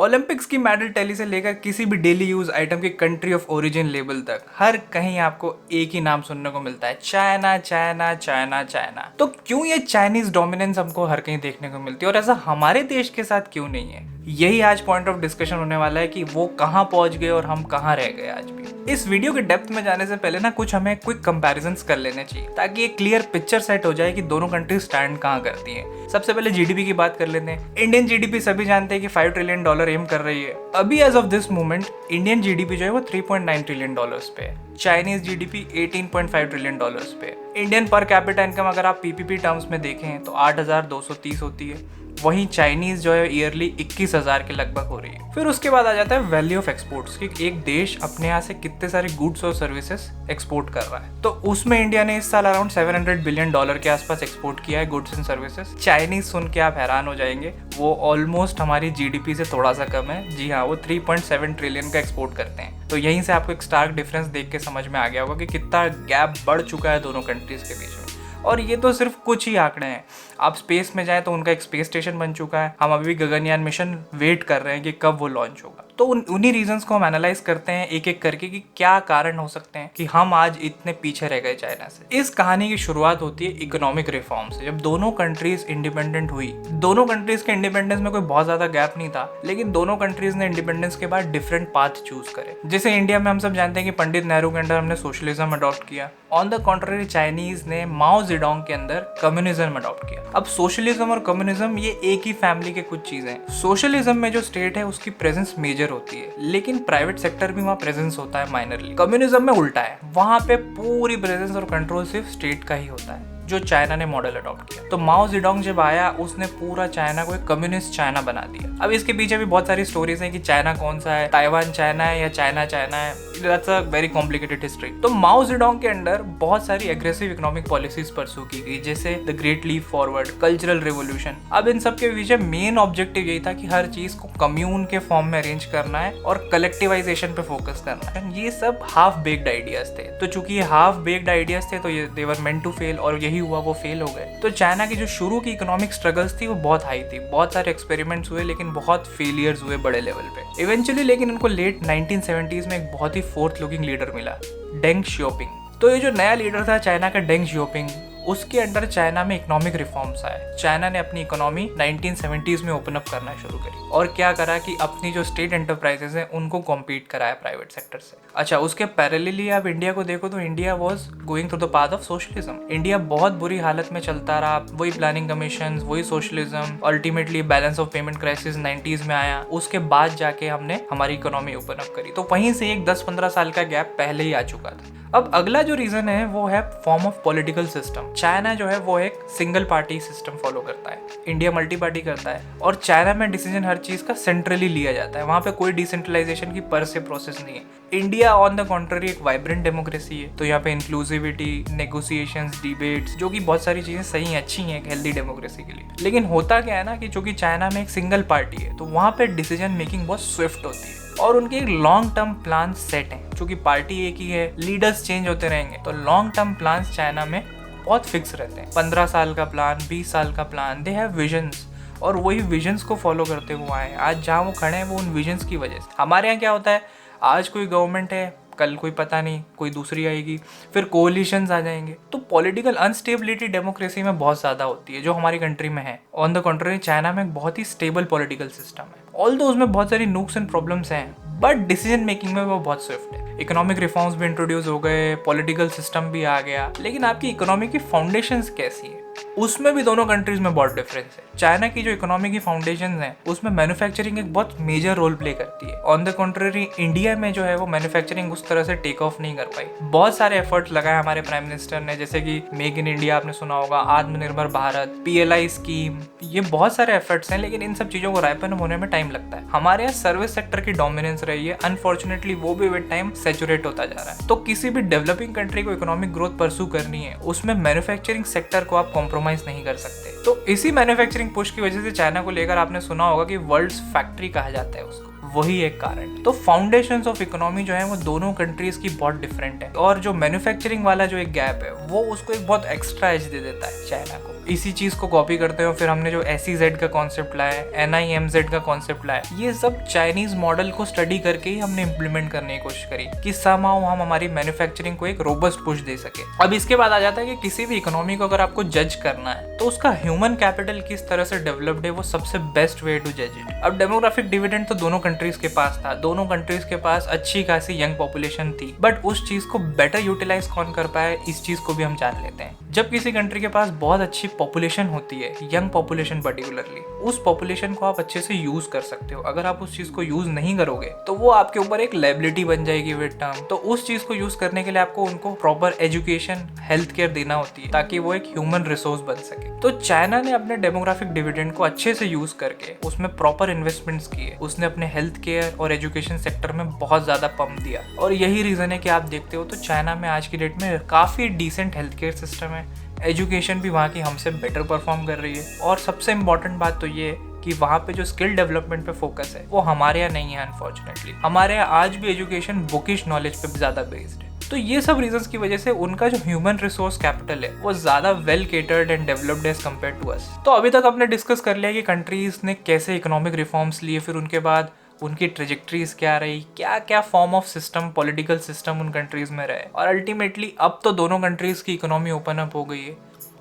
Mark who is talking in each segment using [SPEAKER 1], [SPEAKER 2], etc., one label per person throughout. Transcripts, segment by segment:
[SPEAKER 1] Olympics की medal tally से लेकर किसी भी डेली यूज आइटम की कंट्री ऑफ ओरिजिन लेबल तक हर कहीं आपको एक ही नाम सुनने को मिलता है, चाइना चाइना चाइना चाइना। तो क्यों ये चाइनीज डोमिनेंस हमको हर कहीं देखने को मिलती है और ऐसा हमारे देश के साथ क्यों नहीं है? यही आज पॉइंट ऑफ डिस्कशन होने वाला है कि वो कहाँ पहुंच गए और हम कहाँ रह गए आज भी। इस वीडियो के डेप्थ में जाने से पहले ना कुछ हमें क्विक कंपैरिजंस कर लेने चाहिए ताकि एक क्लियर पिक्चर सेट हो जाए कि दोनों कंट्री स्टैंड कहाँ करती हैं। सबसे पहले जीडीपी की बात कर लेते हैं। इंडियन जीडीपी सभी जानते हैं कि $5 ट्रिलियन एम कर रही है। अभी as of this moment Indian GDP जो है वो $3.9 ट्रिलियन पे है। चाइनीज जीडीपी $18.5 ट्रिलियन पे। इंडियन पर कैपिटा इनकम अगर आप पीपीपी टर्म्स में देखें तो 8,230 होती है। वहीं चाइनीज जो है ईयरली 21,000 के लगभग हो रही है। फिर उसके बाद आ जाता है वैल्यू ऑफ एक्सपोर्ट्स कि एक देश अपने यहाँ से कितने सारे गुड्स और सर्विसेज एक्सपोर्ट कर रहा है। तो उसमें इंडिया ने इस साल अराउंड $700 बिलियन के आसपास एक्सपोर्ट किया है गुड्स एंड सर्विसेज। चाइनीज सुन के आप हैरान हो जाएंगे, वो ऑलमोस्ट हमारी जीडीपी से थोड़ा सा कम है। जी हाँ, वो 3.7 ट्रिलियन का एक्सपोर्ट करते हैं। तो यहीं से आपको एक स्टार्क डिफरेंस देख के समझ में आ गया होगा कि कितना गैप बढ़ चुका है दोनों कंट्रीज के बीच में। और ये तो सिर्फ कुछ ही आंकड़े हैं। आप स्पेस में जाएं तो उनका एक स्पेस स्टेशन बन चुका है। हम अभी भी गगनयान मिशन वेट कर रहे हैं कि कब वो लॉन्च होगा। तो उन्हीं रीजंस को हम एनालाइज करते हैं एक एक करके कि क्या कारण हो सकते हैं कि हम आज इतने पीछे रह गए चाइना से। इस कहानी की शुरुआत होती है इकोनॉमिक रिफॉर्म से। जब दोनों कंट्रीज इंडिपेंडेंट हुई, दोनों कंट्रीज के इंडिपेंडेंस में कोई बहुत ज्यादा गैप नहीं था, लेकिन दोनों कंट्रीज ने इंडिपेंडेंस के बाद डिफरेंट पाथ चूज करे। जैसे इंडिया में हम सब जानते हैं कि पंडित नेहरू के अंडर हमने सोशलिज्म अडॉप्ट किया। ऑन द कॉन्ट्ररी चाइनीज ने माओ जेडोंग के अंदर कम्युनिज्म अडॉप्ट किया। अब सोशलिज्म और कम्युनिज्म ये एक ही फैमिली के कुछ चीजें हैं। सोशलिज्म में जो स्टेट है उसकी प्रेजेंस मेजर होती है, लेकिन प्राइवेट सेक्टर भी वहाँ प्रेजेंस होता है माइनरली। कम्युनिज्म में उल्टा है, वहाँ पे पूरी प्रेजेंस और कंट्रोल सिर्फ स्टेट का ही होता है, जो चाइना ने मॉडल अडॉप्ट किया। तो माओ जेडोंग जब आया उसने पूरा चाइना को एक कम्युनिस्ट चाइना बना दिया। अब इसके पीछे भी बहुत सारी स्टोरीज हैं कि चाइना कौन सा है, ताइवान चाइना है या चाइना चाइना है। That's a very complicated history. तो माओ जेडोंग के अंडर बहुत सारी एग्रेसिव इकोनॉमिक पॉलिसीज परस्यू की गई, जैसे the great leap forward, cultural revolution. अब इन सब के पीछे मेन ऑब्जेक्टिव यही था कि हर चीज को कम्यून के फॉर्म में अरेंज करना है और कलेक्टिवाइजेशन पे फोकस करना है। ये सब हाफ बेक्ड आइडियाज थे। तो चूंकि ये हाफ बेक्ड आइडियाज थे तो ये दे वर मेंट टू फेल, और यही हुआ, वो फेल हो गए। तो चाइना की जो शुरू की इकोनॉमिक स्ट्रगल्स थी वो बहुत हाई थी। बहुत सारे एक्सपेरिमेंट्स हुए लेकिन बहुत फेलियर्स हुए बड़े लेवल पे। इवेंचुअली लेकिन उनको लेट 1970s में एक बहुत ही फोर्थ लुकिंग लीडर मिला, डेंग शियोपिंग। तो ये जो नया लीडर था चाइना का, डेंग शियोपिंग, उसके अंडर चाइना में इकोनॉमिक रिफॉर्म्स आए। चाइना ने अपनी इकोनॉमी 1970s में ओपन अप करना शुरू करी और क्या करा कि अपनी जो स्टेट एंटरप्राइजेस हैं उनको कॉम्पीट कराया प्राइवेट सेक्टर से। अच्छा, उसके पैरेलली आप इंडिया को देखो तो India was going through the path of socialism. India बहुत बुरी हालत में चलता रहा, वही प्लानिंग कमीशन, वही socialism, ultimately balance of payment crisis 90s में आया। उसके बाद जाके हमने हमारी इकोनॉमी ओपन अप करी। तो वहीं से एक 10-15 साल का गैप पहले ही आ चुका था। अब अगला जो रीजन है वो है form of political system. China जो है वो एक सिंगल पार्टी सिस्टम फॉलो करता है, इंडिया मल्टी पार्टी करता है। और चाइना में डिसीजन हर चीज का सेंट्रली लिया जाता है, वहां पे कोई डिसेंट्रलाइजेशन की पर से प्रोसेस नहीं है। इंडिया ऑन द कॉन्ट्ररी एक वाइब्रेंट डेमोक्रेसी है, तो यहाँ पे इंक्लूसिविटी, नेगोशिएशंस, डिबेट्स, जो कि बहुत सारी चीजें सही अच्छी हैं एक हेल्दी डेमोक्रेसी के लिए। लेकिन होता क्या है ना कि चूंकि चाइना में एक सिंगल पार्टी है तो वहां पे डिसीजन मेकिंग बहुत स्विफ्ट होती है और उनके एक लॉन्ग टर्म प्लान सेट हैं। चूंकि पार्टी एक ही है, लीडर्स चेंज होते रहेंगे, तो लॉन्ग टर्म प्लान चाइना में बहुत फिक्स रहते हैं। 15 साल का प्लान, 20 साल का प्लान, दे हैव विजन्स, और वही विजन्स को फॉलो करते हुए आए। आज जहाँ वो खड़े हैं वो उन विजन्स की वजह से। हमारे यहाँ क्या होता है, आज कोई गवर्नमेंट है, कल कोई पता नहीं, कोई दूसरी आएगी, फिर कोलिशंस आ जाएंगे। तो पॉलिटिकल अनस्टेबिलिटी डेमोक्रेसी में बहुत ज़्यादा होती है, जो हमारी कंट्री में है। ऑन द कॉन्ट्ररी चाइना में एक बहुत ही स्टेबल पॉलिटिकल सिस्टम है। ऑल्दो उसमें बहुत सारी नुक्स एंड प्रॉब्लम्स हैं, बट डिसीजन मेकिंग में वो बहुत स्विफ्ट है। इकोनॉमिक रिफॉर्म्स भी इंट्रोड्यूस हो गए, पॉलिटिकल सिस्टम भी आ गया, लेकिन आपकी इकोनॉमी की फाउंडेशंस कैसी है उसमें भी दोनों कंट्रीज में बहुत डिफरेंस है। चाइना की जो इकोनॉमी की फाउंडेशंस हैं उसमें मैन्युफैक्चरिंग एक बहुत मेजर रोल प्ले करती है। ऑन द कॉन्ट्ररी इंडिया में जो है वो मैन्युफैक्चरिंग उस तरह से टेक ऑफ नहीं कर पाई। बहुत सारे एफर्ट्स लगाए हमारे प्राइम मिनिस्टर ने, जैसे कि मेक इन इंडिया आपने सुना होगा, आत्मनिर्भर भारत, PLI स्कीम, ये बहुत सारे एफर्ट्स हैं, लेकिन इन सब चीजों को राइपन होने में टाइम लगता है। हमारे यहाँ सर्विस सेक्टर की डोमिनेंस रही है, अनफॉर्चुनेटली वो भी विद टाइम सैचुरेट होता जा रहा है। तो किसी भी डेवलपिंग कंट्री को इकोनॉमिक ग्रोथ परस्यू करनी है, उसमें मैन्युफैक्चरिंग सेक्टर को आप कॉम्प्रोमाइज नहीं कर सकते। तो इसी मैन्युफैक्चरिंग पुश की वजह से चाइना को लेकर आपने सुना होगा कि वर्ल्ड्स फैक्ट्री कहा जाता है उसको। वही एक कारण। तो फाउंडेशंस ऑफ इकोनॉमी जो है वो दोनों कंट्रीज की बहुत डिफरेंट है, और जो मैन्युफैक्चरिंग वाला जो एक गैप है वो उसको एक बहुत एक्स्ट्रा एज दे देता है चाइना को। इसी चीज को कॉपी करते हो फिर हमने जो SEZ का कॉन्सेप्ट लाया है, NIMZ का कॉन्सेप्ट लाया, ये सब चाइनीज मॉडल को स्टडी करके ही हमने इम्प्लीमेंट करने की कोशिश करी कि समहाउ हम हमारी मैन्युफैक्चरिंग को एक रोबस्ट पुश दे सके। अब इसके बाद आ जाता है कि किसी भी इकोनॉमी को अगर आपको जज करना है तो उसका ह्यूमन कैपिटल किस तरह से डेवलप्ड है वो सबसे बेस्ट वे टू जज इट। अब डेमोग्राफिक डिविडेंड तो दोनों कंट्रीज के पास था, दोनों कंट्रीज के पास अच्छी खासी यंग पॉपुलेशन थी, बट उस चीज को बेटर यूटिलाइज कौन कर पाए इस चीज को भी हम जान लेते हैं। जब किसी कंट्री के पास बहुत अच्छी पॉपुलेशन होती है, यंग पॉपुलेशन पर्टिकुलरली, उस पॉपुलेशन को आप अच्छे से यूज कर सकते हो। अगर आप उस चीज को यूज नहीं करोगे तो वो आपके ऊपर एक लायबिलिटी बन जाएगी विद टाइम। तो उस चीज को यूज करने के लिए आपको उनको प्रॉपर एजुकेशन, हेल्थ केयर देना होती है ताकि वो एक ह्यूमन रिसोर्स बन सके। तो चाइना ने अपने डेमोग्राफिक डिविडेंड को अच्छे से यूज करके उसमें प्रॉपर इन्वेस्टमेंट्स किए, उसने अपने हेल्थ केयर और एजुकेशन सेक्टर में बहुत ज्यादा पंप दिया, और यही रीजन है कि आप देखते हो तो चाइना में आज की डेट में काफी डिसेंट हेल्थ केयर सिस्टम है, एजुकेशन भी वहाँ की हमसे बेटर परफॉर्म कर रही है, और सबसे इम्पॉर्टेंट बात तो ये है कि वहाँ पे जो स्किल डेवलपमेंट पे फोकस है वो हमारे यहाँ नहीं है अनफॉर्चुनेटली। हमारे यहाँ आज भी एजुकेशन बुकिश नॉलेज पे ज़्यादा बेस्ड है। तो ये सब रीजंस की वजह से उनका जो ह्यूमन रिसोर्स कैपिटल है वो ज़्यादा well catered and developed as compare to us. तो अभी तक हमने डिस्कस कर लिया कि कंट्रीज ने कैसे इकोनॉमिक रिफॉर्म्स लिए, फिर उनके बाद उनकी ट्रेजेक्ट्रीज क्या रही, क्या क्या form of system, political system उन कंट्रीज में रहे, और अल्टीमेटली अब तो दोनों कंट्रीज की इकोनॉमी ओपन अप हो गई है।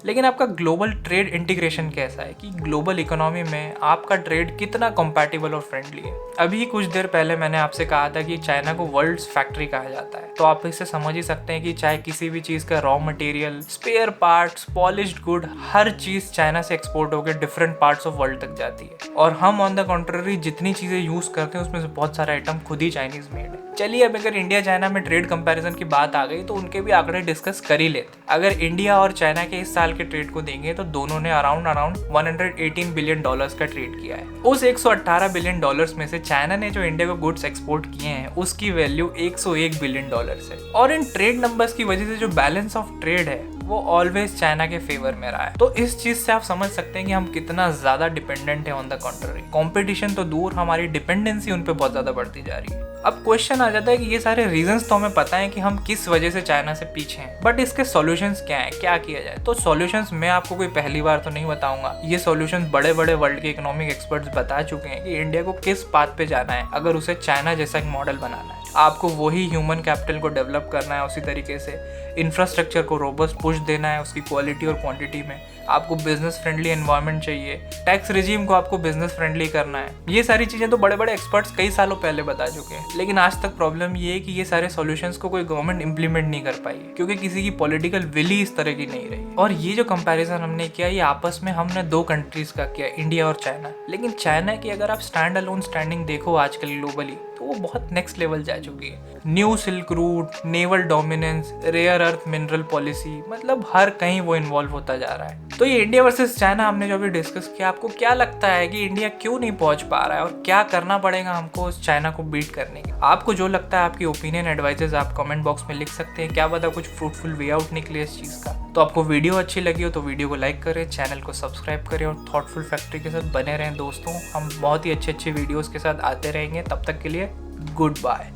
[SPEAKER 1] लेकिन आपका ग्लोबल ट्रेड इंटीग्रेशन कैसा है कि ग्लोबल इकोनॉमी में आपका ट्रेड कितना कंपैटिबल और फ्रेंडली है। अभी कुछ देर पहले मैंने आपसे कहा था कि चाइना को वर्ल्ड्स फैक्ट्री कहा जाता है, तो आप इससे समझ ही सकते हैं कि चाहे किसी भी चीज़ का raw material, spare parts, polished good, हर चीज़ चाइना से एक्सपोर्ट होकर डिफरेंट पार्ट्स ऑफ वर्ल्ड तक जाती है, और हम ऑन द कॉन्ट्ररी जितनी चीज़ें यूज़ करते हैं उसमें से बहुत सारे आइटम खुद ही चाइनीज मेड है। चलिए अब अगर इंडिया चाइना में ट्रेड कंपैरिजन की बात आ गई तो उनके भी आंकड़े डिस्कस कर ही लेते। अगर इंडिया और चाइना के इस साल के ट्रेड को देंगे तो दोनों ने अराउंड $118 बिलियन का ट्रेड किया है। उस $118 बिलियन में से चाइना ने जो इंडिया को गुड्स एक्सपोर्ट किए हैं उसकी वैल्यू $101 बिलियन है, और इन ट्रेड नंबर्स की वजह से जो बैलेंस ऑफ ट्रेड है वो ऑलवेज चाइना के फेवर में रहा है। तो इस चीज से आप समझ सकते हैं कि हम कितना ज्यादा डिपेंडेंट है ऑन द कॉन्ट्ररी। कंपटीशन तो दूर, हमारी डिपेंडेंसी उन पे बहुत ज्यादा बढ़ती जा रही है। अब क्वेश्चन आ जाता है कि ये सारे रीजंस तो हमें पता है कि हम किस वजह से चाइना से पीछे हैं, बट इसके सॉल्यूशंस क्या हैं, क्या किया जाए। तो सॉल्यूशंस मैं आपको कोई पहली बार तो नहीं बताऊंगा, ये सॉल्यूशंस बड़े बड़े वर्ल्ड के इकोनॉमिक एक्सपर्ट्स बता चुके हैं कि इंडिया को किस पाथ पे जाना है अगर उसे चाइना जैसा एक मॉडल बनाना है। आपको वही ह्यूमन कैपिटल को डेवलप करना है, उसी तरीके से इंफ्रास्ट्रक्चर को रोबस्ट पुश देना है उसकी क्वालिटी और क्वांटिटी में, आपको बिजनेस फ्रेंडली एनवायरनमेंट चाहिए, टैक्स रिजीम को आपको बिजनेस फ्रेंडली करना है। ये सारी चीजें तो बड़े बड़े एक्सपर्ट्स कई सालों पहले बता चुके हैं, लेकिन आज तक प्रॉब्लम ये है कि ये सारे सॉल्यूशंस को कोई गवर्नमेंट इंप्लीमेंट नहीं कर पाई क्योंकि किसी की पॉलिटिकल विल ही इस तरह की नहीं रही। और ये जो कंपैरिजन हमने किया ये आपस में हमने दो कंट्रीज का किया, इंडिया और चाइना। लेकिन चाइना की अगर आप स्टैंड अलोन स्टैंडिंग देखो आजकल ग्लोबली तो वो बहुत नेक्स्ट लेवल जा चुकी है। New silk route, naval dominance, rare earth mineral policy, मतलब हर कहीं वो इन्वॉल्व होता जा रहा है। तो ये इंडिया वर्सेस चाइना हमने जो अभी डिस्कस किया, आपको क्या लगता है कि इंडिया क्यों नहीं पहुंच पा रहा है और क्या करना पड़ेगा हमको उस चाइना को बीट करने के? आपको जो लगता है, आपकी ओपिनियन, एडवाइजेस आप कमेंट बॉक्स में लिख सकते हैं। क्या पता कुछ फ्रूटफुल वे आउट निकले इस चीज़ का। तो आपको वीडियो अच्छी लगी हो तो वीडियो को लाइक करें, चैनल को सब्सक्राइब करें और थॉटफुल फैक्ट्री के साथ बने रहें दोस्तों। हम बहुत ही अच्छे वीडियोज़ के साथ आते रहेंगे। तब तक के लिए गुड बाय।